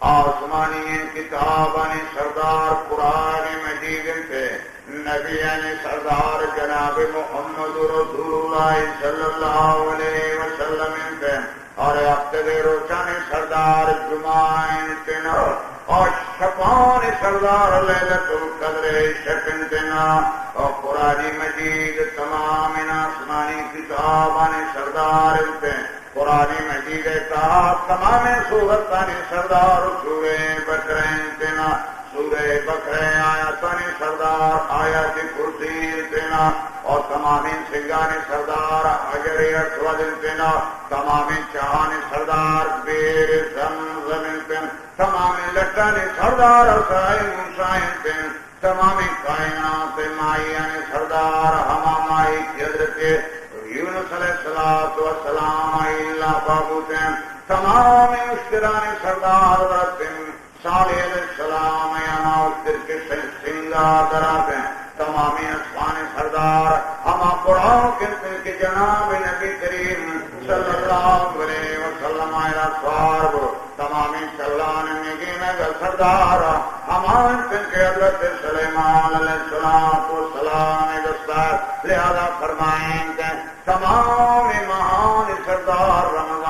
آسمانی کتابان سردار قرآن مجید سے نبیان سردار جناب محمد رسول اللہ صلی اللہ علیہ وسلم سے اور اقتد روشن سردار جمعین تنا اور شفان سردار لیلت القدر شکنتنا اور قرآن مجید تمام آسمانی کتابان سردار سے قرآن مجید کا تمام سورتان سردار سورہ بقرہ تنا سورہ بقرہ آیاتان سردار آیات کرسی تنا اور تمام سنگان سردار حجر اسود تنا تمام چاہان سردار بیر زمزم تنا تمام لٹان سردار سائن موسائن تنا تمام کائنات مائیان سردار ہمامائی کی حضرت یونس علیہ السلام اللہ بابوتین تمام اشتران سردار ورتن صالح علیہ السلام یانا اشتر کے سنگا دراتیں تمامی اسفان سردار ہما قرآن کے جناب نبی کریم صلی اللہ علیہ وسلم آئلہ سوار تمامی چلان نگین اگر سردار ہمان کے حضرت سلیمان علیہ السلام دستار لہذا فرمائیں کہ تمام مہان سردار رمضان